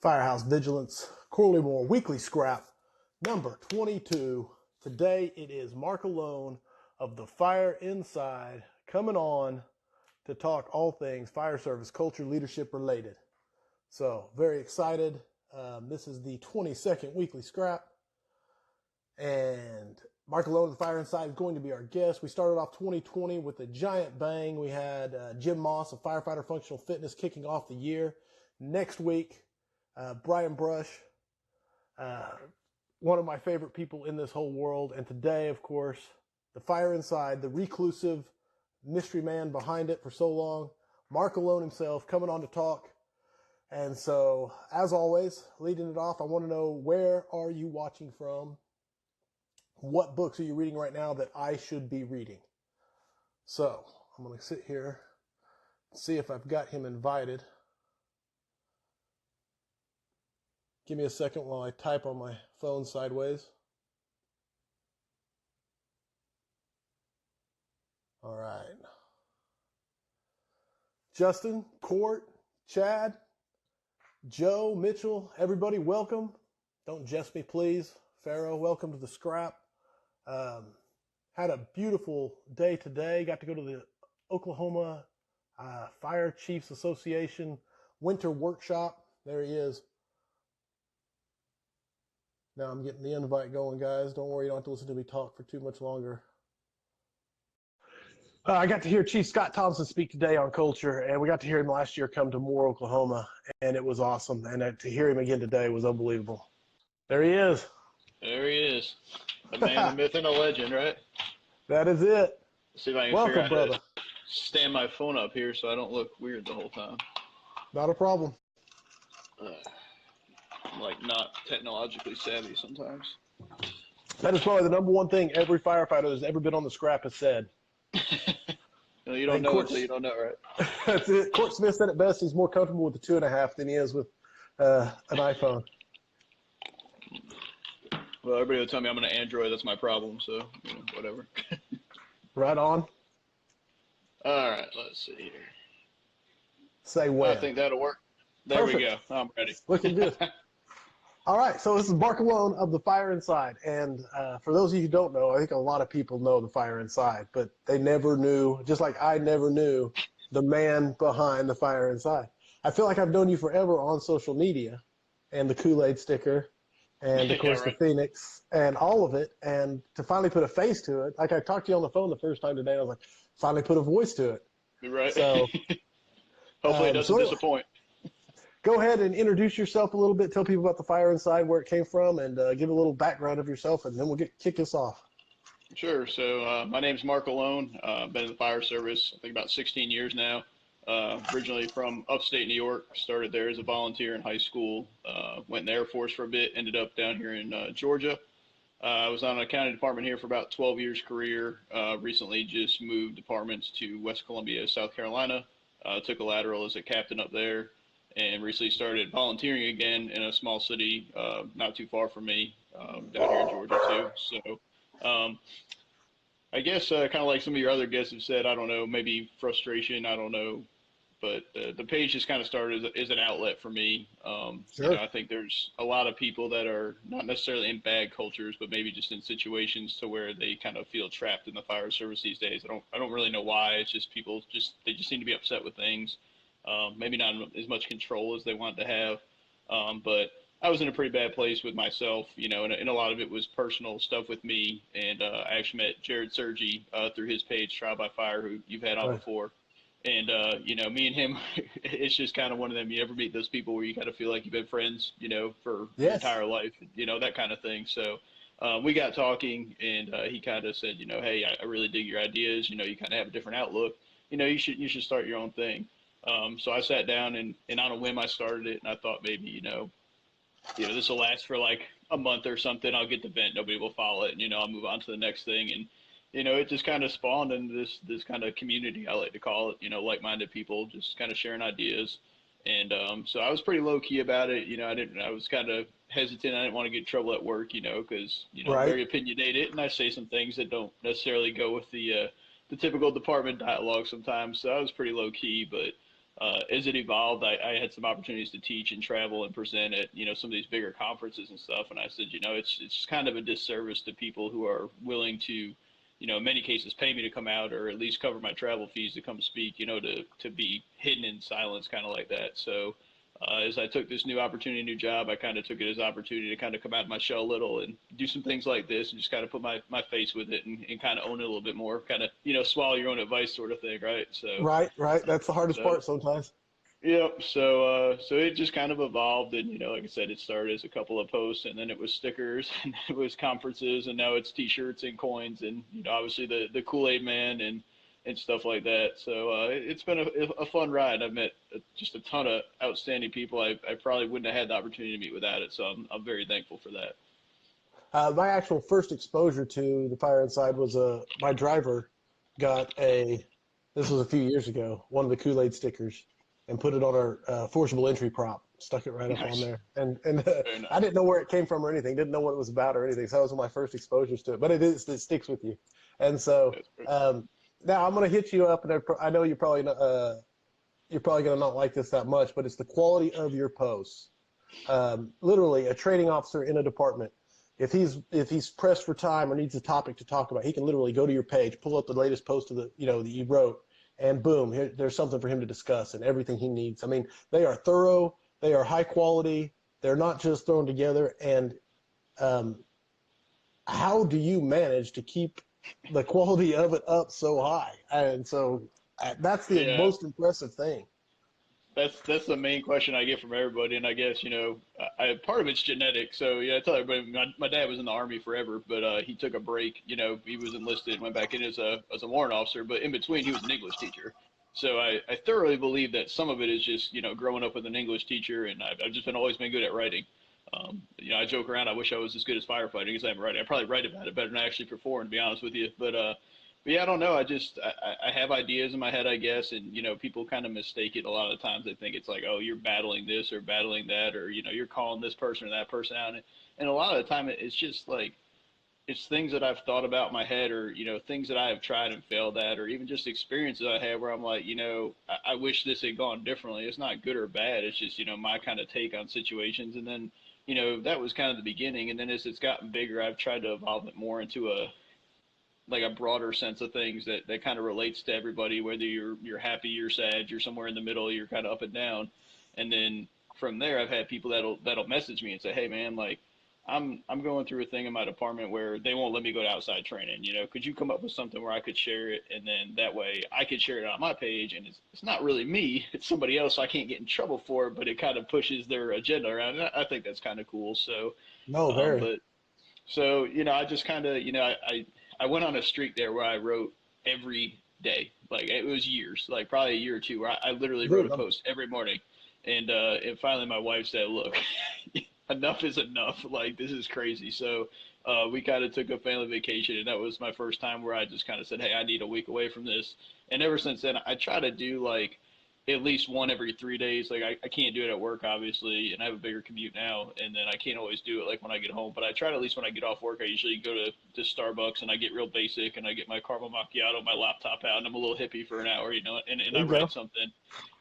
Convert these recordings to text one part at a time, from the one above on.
Firehouse Vigilance, Corley Moore, weekly scrap, number 22. Today it is Marc Aloan of the Fire Inside coming on to talk all things fire service, culture, leadership related. So very excited. This is the 22nd weekly scrap. And Marc Aloan of the Fire Inside is going to be our guest. We started off 2020 with a giant bang. We had Jim Moss of Firefighter Functional Fitness kicking off the year. Next week, Brian Brush, one of my favorite people in this whole world. And today, of course, the Fire Inside, the reclusive mystery man behind it for so long, Marc Aloan himself coming on to talk. And so, as always, leading it off, I want to know, where are you watching from? What books are you reading right now that I should be reading? So, I'm going to sit here and see if I've got him invited. Give me a second while I type on my phone sideways. All right. Justin, Court, Chad, Joe, Mitchell, everybody, welcome. Don't jest me, please. Pharaoh, welcome to the scrap. Had a beautiful day today. Got to go to the Oklahoma Fire Chiefs Association winter workshop. There he is. Now I'm getting the invite going, guys. Don't worry, you don't have to listen to me talk for too much longer. I got to hear Chief Scott Thompson speak today on culture, and we got to hear him last year come to Moore, Oklahoma, and it was awesome. And to hear him again today was unbelievable. There he is. There he is. The man, the myth, and the legend, right? That is it. Let's see if I can figure out how to stand my phone up here so I don't look weird the whole time. Not a problem. I'm like not technologically savvy sometimes. That is probably the number one thing every firefighter that's ever been on the scrap has said. No, you don't know until you don't know, right? That's it. Court Smith said it best. He's more comfortable with the 2.5 than he is with an iPhone. Well, everybody will tell me I'm an Android. That's my problem, so whatever. Right on. All right, let's see here. Say when. I think that'll work. There Perfect. we go. I'm ready. Looking good. All right, so this is Marc Aloan of the Fire Inside, and for those of you who don't know, I think a lot of people know the Fire Inside, but they never knew, just like I never knew, the man behind the Fire Inside. I feel like I've known you forever on social media, and the Kool-Aid sticker, and of course the Phoenix, and all of it, and to finally put a face to it, like I talked to you on the phone the first time today, I was like, finally put a voice to it. Right. So hopefully it doesn't disappoint. Go ahead and introduce yourself a little bit. Tell people about the Fire Inside, where it came from, and give a little background of yourself, and then we'll kick this off. Sure. So my name's Marc Aloan. Been in the fire service, I think, about 16 years now. Originally from upstate New York. Started there as a volunteer in high school. Went in the Air Force for a bit. Ended up down here in Georgia. I was on an accounting department here for about 12 years career. Recently just moved departments to West Columbia, South Carolina. Took a lateral as a captain up there. And recently started volunteering again in a small city not too far from me, down here in Georgia too. So I guess kind of like some of your other guests have said, I don't know, maybe frustration, I don't know. But the page just kind of started as an outlet for me. Sure. I think there's a lot of people that are not necessarily in bad cultures, but maybe just in situations to where they kind of feel trapped in the fire service these days. I don't really know why. It's just people they just seem to be upset with things. Maybe not as much control as they want to have. But I was in a pretty bad place with myself, and a lot of it was personal stuff with me. And I actually met Jared Sergi through his page, Trial by Fire, who you've had on before. And, me and him, it's just kind of one of them. You ever meet those people where you kind of feel like you've been friends, for your entire life, that kind of thing. So we got talking, and he kind of said, hey, I really dig your ideas. You kind of have a different outlook. You should start your own thing. So I sat down and on a whim I started it, and I thought maybe, this will last for like a month or something. I'll get the vent, nobody will follow it, and I'll move on to the next thing. And it just kind of spawned into this kind of community, I like to call it, like-minded people just kind of sharing ideas. And so I was pretty low key about it. I was kind of hesitant. I didn't want to get in trouble at work, because I'm very opinionated, and I say some things that don't necessarily go with the typical department dialogue sometimes. So I was pretty low key, but as it evolved, I had some opportunities to teach and travel and present at, some of these bigger conferences and stuff. And I said, it's kind of a disservice to people who are willing to, in many cases pay me to come out or at least cover my travel fees to come speak, to be hidden in silence kind of like that. So as I took this new opportunity, new job, I kind of took it as an opportunity to kind of come out of my shell a little and do some things like this and just kind of put my face with it and kind of own it a little bit more, kind of, swallow your own advice sort of thing. Right. So, right. That's the hardest part sometimes. Yep. So it just kind of evolved, and like I said, it started as a couple of posts, and then it was stickers, and it was conferences, and now it's T-shirts and coins, and obviously the Kool-Aid Man and stuff like that. So it's been a fun ride. I've met just a ton of outstanding people. I probably wouldn't have had the opportunity to meet without it. So I'm very thankful for that. My actual first exposure to the Fire Inside was my driver got this was a few years ago, one of the Kool-Aid stickers, and put it on our forcible entry prop, stuck it right up on there. And nice. I didn't know where it came from or anything, didn't know what it was about or anything. So that was one of my first exposures to it. But it sticks with you. And so now I'm going to hit you up, and I know you're probably going to not like this that much, but it's the quality of your posts. Literally, a training officer in a department, if he's pressed for time or needs a topic to talk about, he can literally go to your page, pull up the latest post of that you wrote, and boom, there's something for him to discuss and everything he needs. I mean, they are thorough, they are high quality, they're not just thrown together. And how do you manage to keep the quality of it up so high? And so that's the most impressive thing. That's the main question I get from everybody, and I guess part of it's genetic. So I tell everybody, my dad was in the Army forever, but he took a break. He was enlisted, went back in as a warrant officer, but in between he was an English teacher. So I thoroughly believe that some of it is just growing up with an English teacher, and I've just always been good at writing. I joke around. I wish I was as good as firefighting because I'm writing. I probably write about it better than I actually perform, to be honest with you. But yeah, I don't know. I have ideas in my head, I guess, and people kind of mistake it a lot of the times. They think it's like, oh, you're battling this or battling that, or you're calling this person or that person out, and a lot of the time it's just like it's things that I've thought about in my head, or things that I have tried and failed at, or even just experiences I had where I'm like, I wish this had gone differently. It's not good or bad. It's just my kind of take on situations, and then that was kind of the beginning, and then as it's gotten bigger, I've tried to evolve it more into a broader sense of things that kind of relates to everybody, whether you're happy, you're sad, you're somewhere in the middle, you're kind of up and down. And then from there, I've had people that'll message me and say, hey man, like I'm going through a thing in my department where they won't let me go to outside training. Could you come up with something where I could share it, and then that way I could share it on my page, and it's not really me, it's somebody else, so I can't get in trouble for it, but it kind of pushes their agenda around. And I think that's kind of cool. So no, very. But so I just kind of I went on a streak there where I wrote every day. Like it was years, like probably a year or two, where I literally wrote a post every morning. And finally my wife said, look, enough is enough. Like, this is crazy. So we kind of took a family vacation, and that was my first time where I just kind of said, hey, I need a week away from this. And ever since then, I try to do like at least one every 3 days. Like I can't do it at work, obviously, and I have a bigger commute now, and then I can't always do it like when I get home. But I try to, at least when I get off work, I usually go to Starbucks and I get real basic, and I get my caramel macchiato, my laptop out, and I'm a little hippie for an hour, and I write something.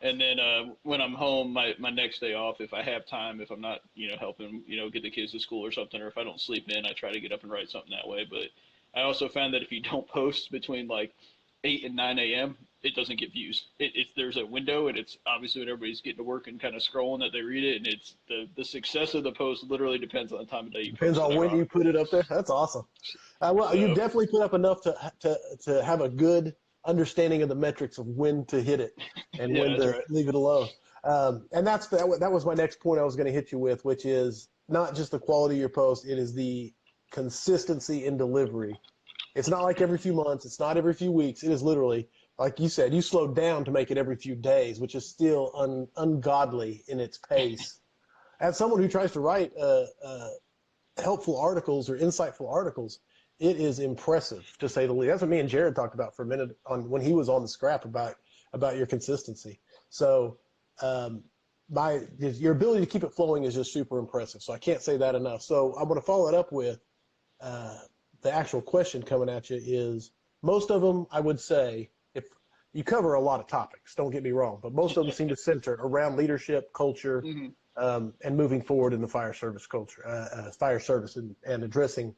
And then when I'm home, my next day off, if I have time, if I'm not helping get the kids to school or something, or if I don't sleep in, I try to get up and write something that way. But I also found that if you don't post between like 8 and 9 a.m., it doesn't get views. There's a window, and it's obviously when everybody's getting to work and kind of scrolling that they read it, and it's the success of the post literally depends on the time of day you depends post on when you put it up there. That's awesome. Well, you definitely put up enough to have a good understanding of the metrics of when to hit it and when to leave it alone. And that was my next point I was going to hit you with, which is not just the quality of your post, it is the consistency in delivery. It's not like every few months. It's not every few weeks. It is literally, like you said, you slowed down to make it every few days, which is still ungodly in its pace. As someone who tries to write helpful articles or insightful articles, it is impressive, to say the least. That's what me and Jared talked about for a minute when he was on the scrap about your consistency. So your ability to keep it flowing is just super impressive. So I can't say that enough. So I'm going to follow it up with the actual question coming at you is, most of them, I would say, you cover a lot of topics, don't get me wrong, but most of them seem to center around leadership, culture, and moving forward in the fire service culture, fire service, and addressing,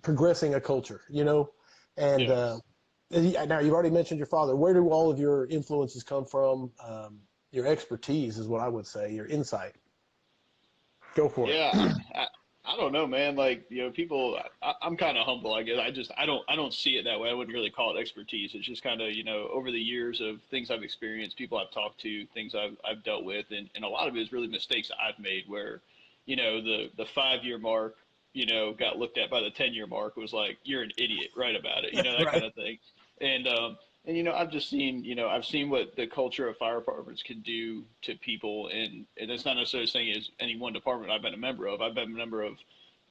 progressing a culture, you know. And now you've already mentioned your father. Where do all of your influences come from? Your expertise is what I would say, your insight. Go for it. Yeah, I don't know, man. Like, you know, people, I'm kind of humble, I guess. I don't see it that way. I wouldn't really call it expertise. It's just kind of, you know, over the years of things I've experienced, people I've talked to, things I've dealt with, and a lot of it is really mistakes I've made where, you know, the 5-year mark, you know, got looked at by the 10-year mark. It was like, you're an idiot, write about it, you know, that Right. kind of thing. And you know, I've just seen, you know, I've seen what the culture of fire departments can do to people, and it's not necessarily saying it's any one department I've been a member of. I've been a member of,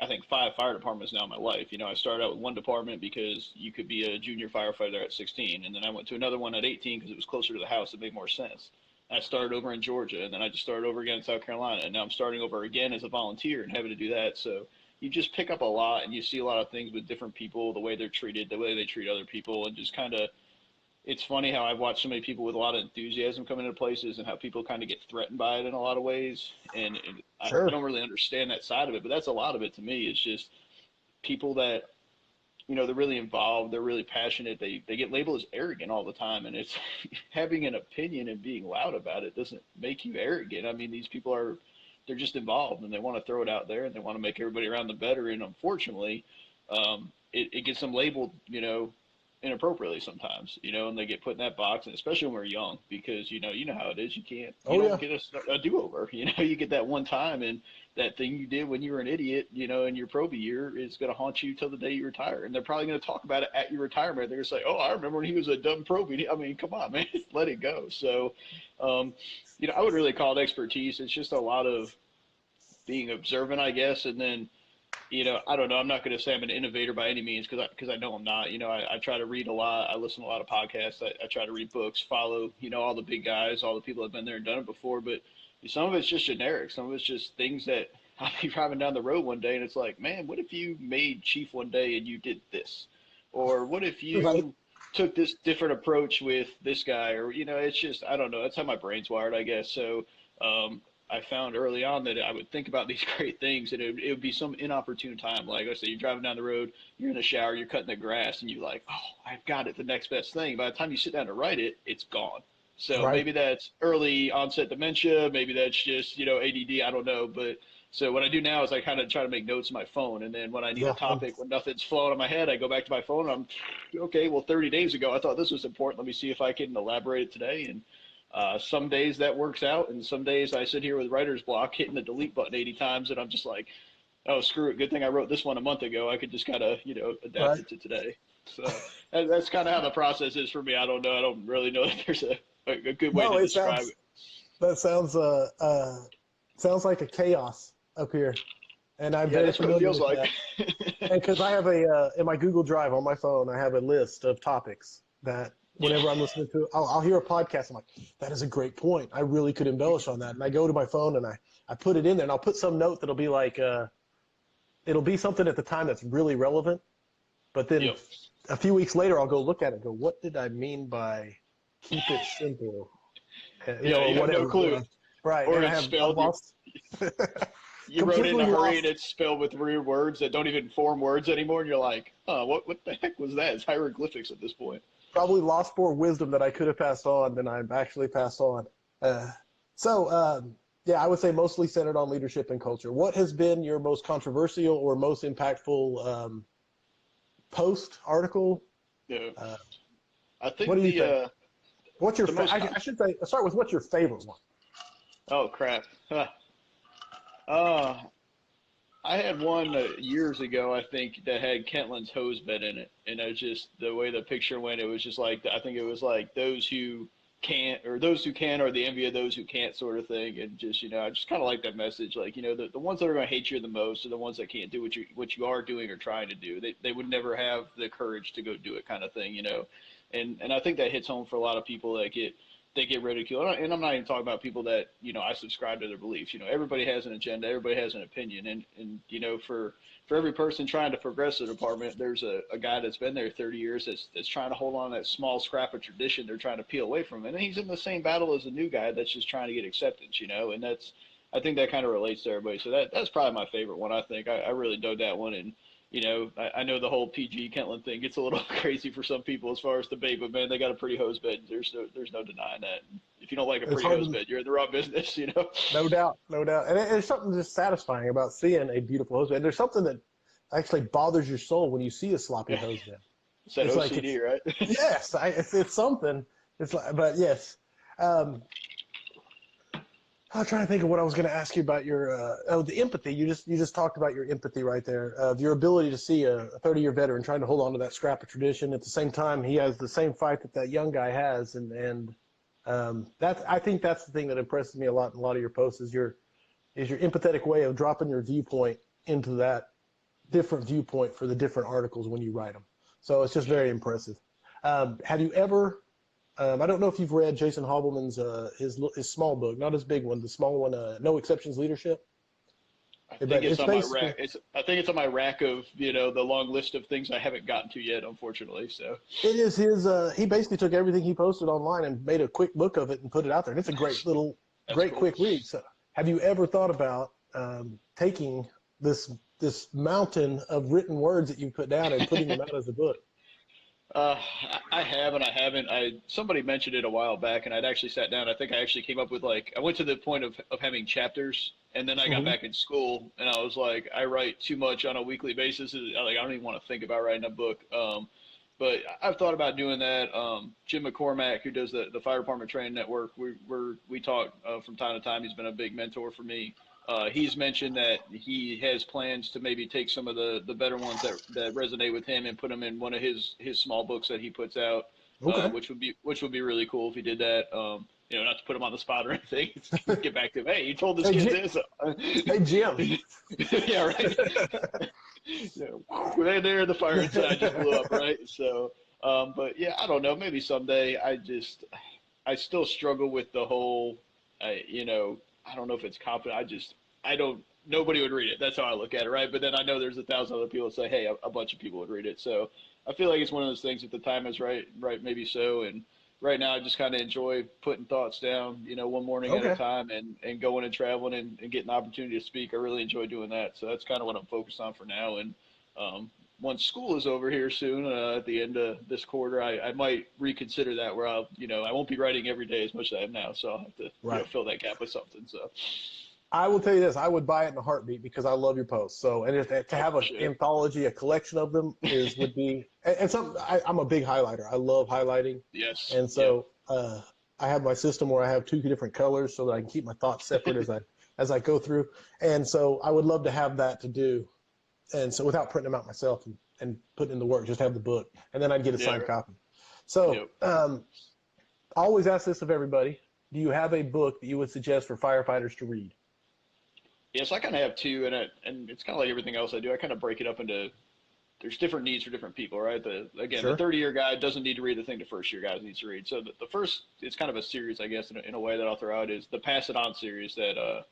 I think, 5 fire departments now in my life. You know, I started out with one department because you could be a junior firefighter at 16, and then I went to another one at 18 because it was closer to the house. It made more sense. I started over in Georgia, and then I just started over again in South Carolina, and now I'm starting over again as a volunteer and having to do that. So you just pick up a lot, and you see a lot of things with different people, the way they're treated, the way they treat other people, and just kind of, it's funny how I've watched so many people with a lot of enthusiasm come into places and how people kind of get threatened by it in a lot of ways. And I Sure. don't really understand that side of it, but that's a lot of it to me. It's just people that, you know, they're really involved, they're really passionate, they get labeled as arrogant all the time. And it's having an opinion and being loud about it doesn't make you arrogant. I mean, these people are, they're just involved and they want to throw it out there and they want to make everybody around them better. And unfortunately, it gets them labeled, you know, inappropriately sometimes, you know, and they get put in that box, and especially when we're young, because you know how it is. You Oh, don't yeah. get a do-over. You know, you get that one time, and that thing you did when you were an idiot, you know, in your probie year is going to haunt you till the day you retire, and they're probably going to talk about it at your retirement. They're going to say, "Oh, I remember when he was a dumb probie." I mean, come on, man, let it go. So, you know, I would really call it expertise. It's just a lot of being observant, I guess, and then, you know, I don't know. I'm not going to say I'm an innovator by any means because I know I'm not. You know, I try to read a lot. I listen to a lot of podcasts. I try to read books, follow, you know, all the big guys, all the people that have been there and done it before. But some of it's just generic. Some of it's just things that I'll be driving down the road one day and it's like, man, what if you made chief one day and you did this? Or what if Right. you took this different approach with this guy? Or, you know, it's just, I don't know. That's how my brain's wired, I guess. So, I found early on that I would think about these great things, and it would be some inopportune time. Like I say, you're driving down the road, you're in the shower, you're cutting the grass, and you're like, oh, I've got it, the next best thing. By the time you sit down to write it, it's gone. So Right. maybe that's early onset dementia, maybe that's just, you know, ADD, I don't know. But so what I do now is I kind of try to make notes in my phone, and then when I need a Yeah. topic, when nothing's flowing in my head, I go back to my phone, and I'm, okay, well, 30 days ago, I thought this was important. Let me see if I can elaborate it today. And some days that works out, and some days I sit here with writer's block, hitting the delete button 80 times, and I'm just like, oh, screw it. Good thing I wrote this one a month ago. I could just kind of, you know, adapt Right. it to today. So that's kind of how the process is for me. I don't know. I don't really know if there's a good way No, to it describe sounds, it. that sounds like a chaos up here. And I'm Yeah, very that's what it familiar feels with like. that. And because I have in my Google Drive on my phone, I have a list of topics that Yeah. whenever I'm listening to, I'll hear a podcast. I'm like, that is a great point. I really could embellish on that. And I go to my phone and I put it in there and I'll put some note that'll be like, it'll be something at the time that's really relevant. But then Yep. a few weeks later, I'll go look at it and go, what did I mean by keep it simple? You Yeah, know, or you have no whatever. clue. Right. Or And it's I've spelled, lost, you wrote it in completely a hurry and lost. it's spelled with weird words that don't even form words anymore. And you're like, oh, what the heck was that? It's hieroglyphics at this point. Probably lost more wisdom that I could have passed on than I've actually passed on. Uh, yeah, I would say mostly centered on leadership and culture. What has been your most controversial or most impactful post article? Yeah. Uh, I what think do you think? What's your? the most I should say. Start with what's your favorite one. oh crap. Uh, I had one years ago, I think, that had Kentland's hose bed in it, and it was just the way the picture went. It was just like, I think it was like those who can't, or those who can are the envy of those who can't, sort of thing. And just, you know, I just kind of like that message. Like, you know, the ones that are going to hate you the most are the ones that can't do what you are doing or trying to do. They would never have the courage to go do it, kind of thing, you know. And I think that hits home for a lot of people that get they get ridiculed. And I'm not even talking about people that, I subscribe to their beliefs. Everybody has an agenda, everybody has an opinion. And for every person trying to progress the department, there's a guy that's been there 30 years that's trying to hold on to that small scrap of tradition they're trying to peel away from. And he's in the same battle as a new guy that's just trying to get acceptance, and I think that kind of relates to everybody. So that's probably my favorite one. I think I really dug that one. And I know the whole PG Kentland thing gets a little crazy for some people as far as debate, but man, they got a pretty hose bed. There's no denying that. If you don't like a pretty hose bed, you're in the wrong business, No doubt, no doubt. And there's something just satisfying about seeing a beautiful hose bed. There's something that actually bothers your soul when you see a sloppy hose bed. It's that OCD, right? Yes, it's something. It's like, but yes. I'm trying to think of what I was going to ask you about your the empathy. You just talked about your empathy right there, your ability to see a 30-year veteran trying to hold on to that scrap of tradition. At the same time, he has the same fight that young guy has, and I think that's the thing that impresses me a lot in a lot of your posts is your empathetic way of dropping your viewpoint into that different viewpoint for the different articles when you write them. So it's just very impressive. Have you ever? I don't know if you've read Jason Hobbleman's his small book, not his big one, the small one, No Exceptions Leadership. I think it's on my rack. I think it's on my rack of the long list of things I haven't gotten to yet, unfortunately. So it is his. He basically took everything he posted online and made a quick book of it and put it out there. And it's a great little, cool. Quick read. So have you ever thought about taking this mountain of written words that you put down and putting them out as a book? I have and I haven't. Somebody mentioned it a while back, and I'd actually sat down. I think I actually came up with I went to the point of having chapters, and then I got back in school, and I was like, I write too much on a weekly basis. I don't even want to think about writing a book. But I've thought about doing that. Jim McCormack, who does the Fire Department Training Network, we talk from time to time. He's been a big mentor for me. He's mentioned that he has plans to maybe take some of the better ones that resonate with him and put them in one of his small books that he puts out, which would be really cool if he did that. Not to put him on the spot or anything. Get back to him. Hey, you told this kid this. Hey, Jim. Yeah, right. Right there, the fire inside just blew up, right? So, but yeah, I don't know. Maybe someday. I still struggle with the whole, I don't know if it's confident. Nobody would read it. That's how I look at it, right? But then I know there's 1,000 other people that say, hey, a bunch of people would read it. So I feel like it's one of those things. If the time is right, maybe so. And right now I just kind of enjoy putting thoughts down, one morning at a time and going and traveling and getting the opportunity to speak. I really enjoy doing that. So that's kind of what I'm focused on for now. And once school is over here soon, at the end of this quarter, I might reconsider that where I won't be writing every day as much as I am now. So I'll have to fill that gap with something. So I will tell you this, I would buy it in a heartbeat because I love your posts. So, and to have an anthology, a collection of them would be, and something, I'm a big highlighter. I love highlighting. Yes. And so, I have my system where I have 2 different colors so that I can keep my thoughts separate as I go through. And so I would love to have that to do. And so without printing them out myself and putting in the work, just have the book, and then I'd get a signed copy. So, I always ask this of everybody. Do you have a book that you would suggest for firefighters to read? Yes, I kind of have 2, and it's kind of like everything else I do. I kind of break it up into, there's different needs for different people, right? The 30-year guy doesn't need to read the thing the first-year guy needs to read. So the first, it's kind of a series, I guess, in a way that I'll throw out is the Pass It On series that,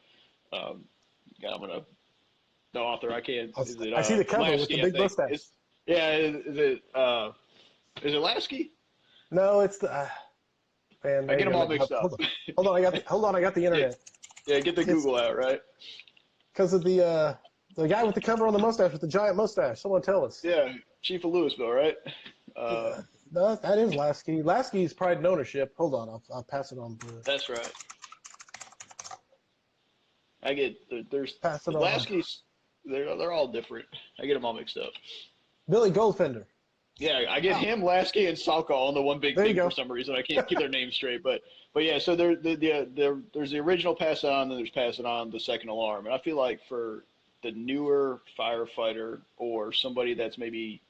the author, I can't. I see the cover Lasky, with the big mustache. Is it Lasky? No, it's the man. I get them all mixed up. Hold on, I got the internet. Yeah, get the Google out, right? Because of the guy with the cover on the mustache with the giant mustache. Someone tell us. Yeah, Chief of Louisville, right? No, that is Lasky. Lasky's Pride and Ownership. Hold on, I'll pass it on. That's right. I get there's Lasky's. They're all different. I get them all mixed up. Billy Goldfender. Yeah, I get him, Lasky, and Salka all in the one big thing for some reason. I can't keep their names straight, but yeah. So there's the original Pass It On, then there's Pass It On, the Second Alarm, and I feel like for the newer firefighter or somebody that's maybe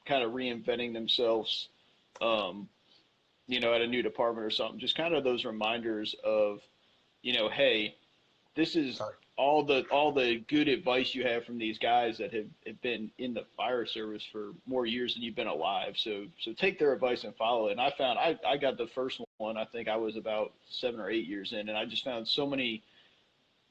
kind of reinventing themselves, at a new department or something, just kind of those reminders of, hey, this is all the good advice you have from these guys that have been in the fire service for more years than you've been alive. So take their advice and follow it. And I found I got the first one. one, I think I was about 7 or 8 years in, and I just found so many,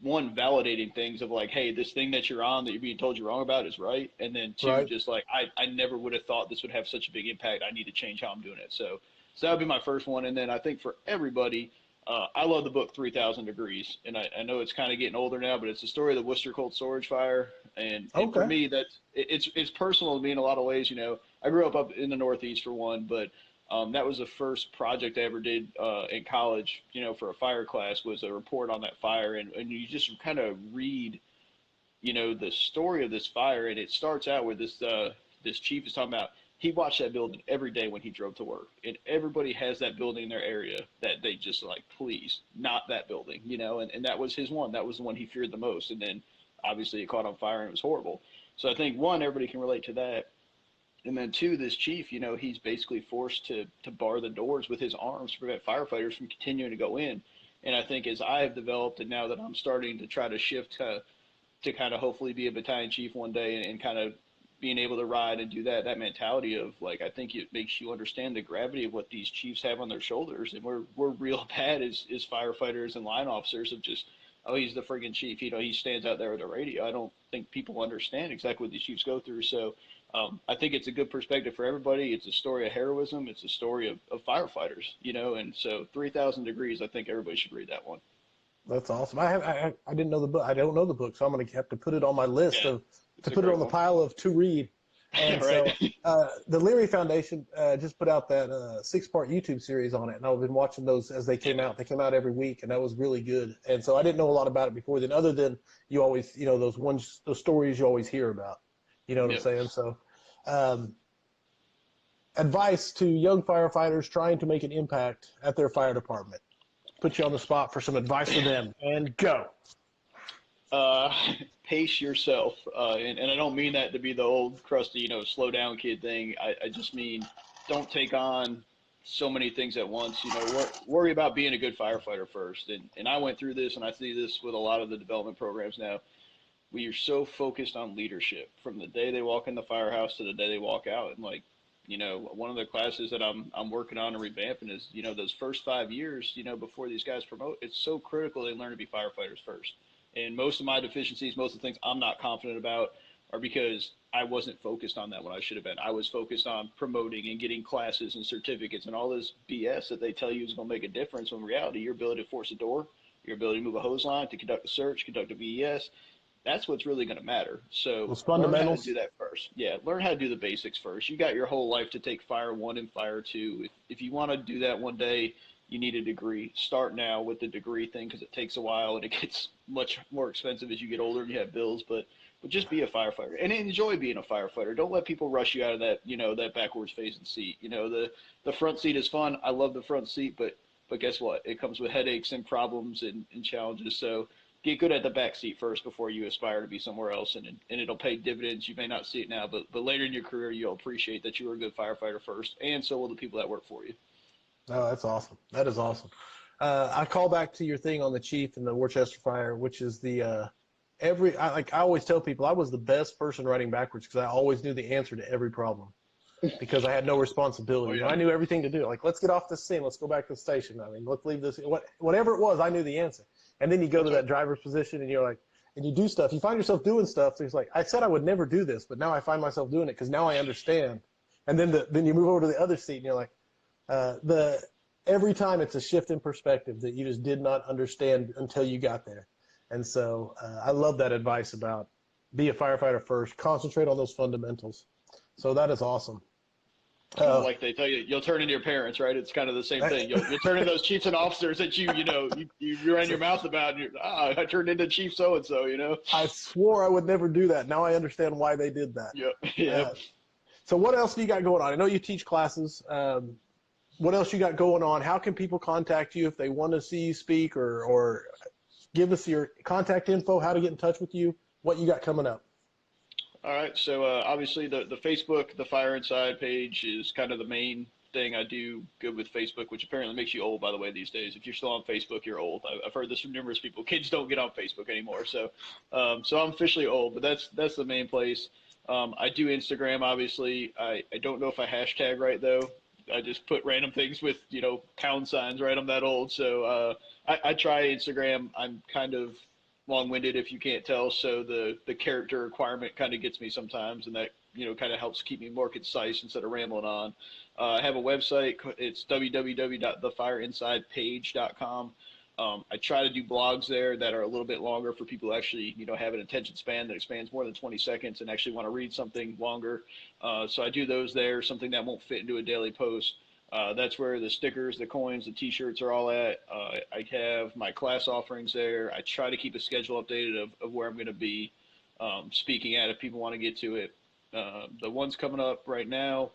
one, validating things of like, hey, this thing that you're on that you're being told you're wrong about is right. And then two, Right. just like, I never would have thought this would have such a big impact. I need to change how I'm doing it. So that would be my first one. And then I think for everybody, I love the book 3,000 Degrees. And I know it's kind of getting older now, but it's the story of the Worcester Cold Storage Fire. And for Okay. me, it's personal to me in a lot of ways. I grew up in the Northeast for one, but that was the first project I ever did in college, for a fire class, was a report on that fire. And you just kind of read, the story of this fire. And it starts out where this chief is talking about he watched that building every day when he drove to work. And everybody has that building in their area that they just like, please, not that building, and that was his one. That was the one he feared the most. And then obviously it caught on fire and it was horrible. So I think, one, everybody can relate to that. And then two, this chief, he's basically forced to bar the doors with his arms to prevent firefighters from continuing to go in. And I think as I have developed, and now that I'm starting to try to shift to kind of hopefully be a battalion chief one day, and kind of being able to ride and do that mentality of like, I think it makes you understand the gravity of what these chiefs have on their shoulders. And we're real bad as firefighters and line officers of just, oh, he's the friggin' chief. He stands out there with a radio. I don't think people understand exactly what these chiefs go through. So I think it's a good perspective for everybody. It's a story of heroism. It's a story of firefighters, and so 3,000 Degrees, I think everybody should read that one. That's awesome. I didn't know the book. I don't know the book, so I'm going to have to put it on my list Yeah, to it's a put it great on the one. pile of to read. And Right. so the Leary Foundation just put out that 6-part YouTube series on it, and I've been watching those as they came out. They came out every week, and that was really good. And so I didn't know a lot about it before then, other than you always, those stories you always hear about. You know what I'm Yep. saying? So um, advice to young firefighters trying to make an impact at their fire department. Put you on the spot for some advice for them, and go. uh, Pace yourself. And I don't mean that to be the old crusty, slow down kid thing. I just mean don't take on so many things at once. Worry about being a good firefighter first. And I went through this, and I see this with a lot of the development programs now. We are so focused on leadership from the day they walk in the firehouse to the day they walk out. And like, one of the classes that I'm working on and revamping is, those first 5 years, before these guys promote, it's so critical they learn to be firefighters first. And most of my deficiencies, most of the things I'm not confident about are because I wasn't focused on that when I should have been. I was focused on promoting and getting classes and certificates and all this BS that they tell you is going to make a difference. When in reality, your ability to force a door, your ability to move a hose line, to conduct a search, conduct a VES, that's what's really going to matter. So Those learn how to fundamentals. do that first. Yeah, learn how to do the basics first. You got your whole life to take Fire 1 and Fire 2. If you want to do that one day, you need a degree. Start now with the degree thing because it takes a while and it gets much more expensive as you get older and you have bills. But just be a firefighter and enjoy being a firefighter. Don't let people rush you out of that, that backwards facing seat. The front seat is fun. I love the front seat, but guess what? It comes with headaches and problems and challenges. So get good at the back seat first before you aspire to be somewhere else, and it'll pay dividends. You may not see it now, but later in your career, you'll appreciate that you were a good firefighter first, and so will the people that work for you. Oh, that's awesome. That is awesome. I call back to your thing on the chief and the Worcester fire, which is I always tell people I was the best person writing backwards because I always knew the answer to every problem because I had no responsibility. Oh, You know, yeah. I knew everything to do. Like, let's get off this scene. Let's go back to the station. I mean, let's leave this. Whatever it was, I knew the answer. And then you go to that driver's position and you're like, and you do stuff. You find yourself doing stuff. So it's like, I said I would never do this, but now I find myself doing it because now I understand. And then you move over to the other seat and you're like, every time it's a shift in perspective that you just did not understand until you got there. And so I love that advice about be a firefighter first, concentrate on those fundamentals. So that is awesome. Like they tell you, you'll turn into your parents, right? It's kind of the same thing. You'll turn into those chiefs and officers that you ran your mouth about, and I turned into Chief so and so. I swore I would never do that. Now I understand why they did that. Yep. Yep. So what else do you got going on? I know you teach classes. What else you got going on? How can people contact you if they want to see you speak or give us your contact info, how to get in touch with you, what you got coming up? All right. So obviously the Facebook, the Fire Inside page is kind of the main thing. I do good with Facebook, which apparently makes you old, by the way, these days. If you're still on Facebook, you're old. I've heard this from numerous people. Kids don't get on Facebook anymore. So I'm officially old, but that's the main place. I do Instagram, obviously. I don't know if I hashtag right, though. I just put random things with, pound signs, right? I'm that old. So I try Instagram. I'm kind of long-winded if you can't tell. So the character requirement kind of gets me sometimes, and that, kind of helps keep me more concise instead of rambling on. I have a website. It's www.thefireinsidepage.com. I try to do blogs there that are a little bit longer for people who actually, have an attention span that expands more than 20 seconds and actually want to read something longer. So I do those there, something that won't fit into a daily post. That's where the stickers, the coins, the T-shirts are all at. I have my class offerings there. I try to keep a schedule updated of where I'm going to be speaking at if people want to get to it. The ones coming up right now,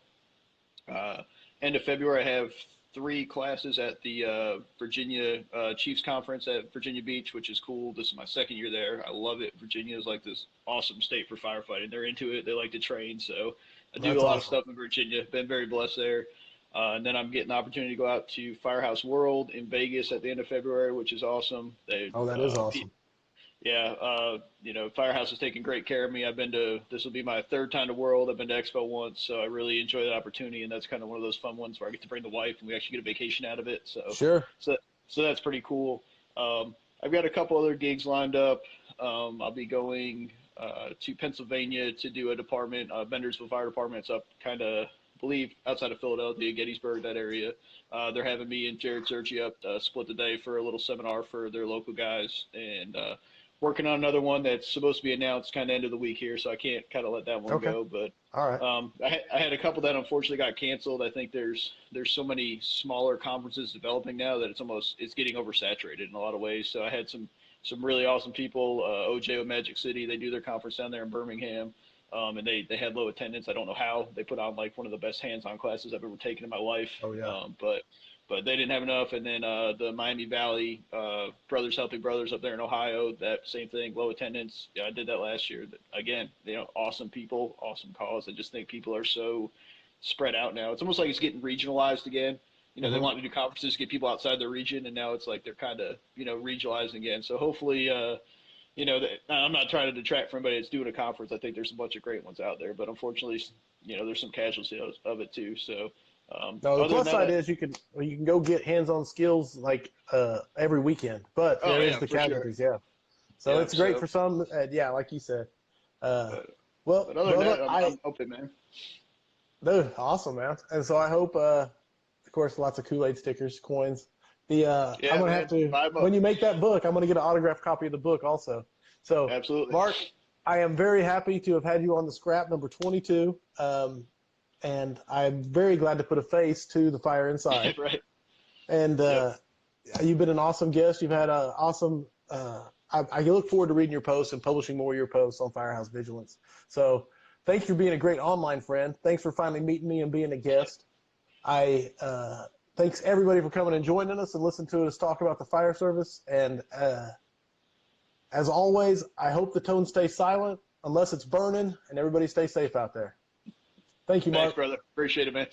end of February, I have 3 classes at the Virginia Chiefs Conference at Virginia Beach, which is cool. This is my 2nd year there. I love it. Virginia is like this awesome state for firefighting. They're into it. They like to train. So I do a lot of stuff in Virginia. Been very blessed there. And then I'm getting the opportunity to go out to Firehouse World in Vegas at the end of February, which is awesome. That is awesome. Yeah, Firehouse has taken great care of me. This will be my 3rd time to World. I've been to Expo once, so I really enjoy that opportunity, and that's kind of one of those fun ones where I get to bring the wife, and we actually get a vacation out of it. So sure. So that's pretty cool. I've got a couple other gigs lined up. I'll be going to Pennsylvania to do a department, Bendersville Fire Department. It's up kind of, I believe, outside of Philadelphia, Gettysburg, that area. They're having me and Jared Sergi up split the day for a little seminar for their local guys, and working on another one that's supposed to be announced kind of end of the week here, so I can't kind of let that one go. But all right. I had a couple that unfortunately got canceled. I think there's so many smaller conferences developing now that it's getting oversaturated in a lot of ways. So I had some really awesome people. OJO Magic City, they do their conference down there in Birmingham, and they had low attendance. I don't know how. They put on like one of the best hands-on classes I've ever taken in my life. Oh yeah. But they didn't have enough. And then the Miami Valley Brothers Helping Brothers up there in Ohio, that same thing, low attendance. Yeah, I did that last year. Again, awesome people, awesome cause. I just think people are so spread out now. It's almost like it's getting regionalized again. They want to do conferences, get people outside their region, and now it's like they're kind of, regionalizing again. So hopefully, I'm not trying to detract from anybody that's doing a conference. I think there's a bunch of great ones out there, but unfortunately, there's some casualties of it too. So. No, the plus side is you can go get hands-on skills like every weekend, but there is the casualties, sure. Yeah. So it's great for some, like you said. But other than that, I'm open, man. Dude, awesome, man. And so I hope, of course, lots of Kool-Aid stickers, coins. I'm gonna have to, when you make that book, I'm gonna get an autographed copy of the book also. So, absolutely, Mark, I am very happy to have had you on the scrap number 22. And I'm very glad to put a face to the Fire Inside. Right. And you've been an awesome guest. You've had an awesome I look forward to reading your posts and publishing more of your posts on Firehouse Vigilance. So thanks for being a great online friend. Thanks for finally meeting me and being a guest. Thanks everybody for coming and joining us and listening to us talk about the fire service. And as always, I hope the tone stays silent unless it's burning, and everybody stay safe out there. Thank you, Mark. Thanks, brother. Appreciate it, man.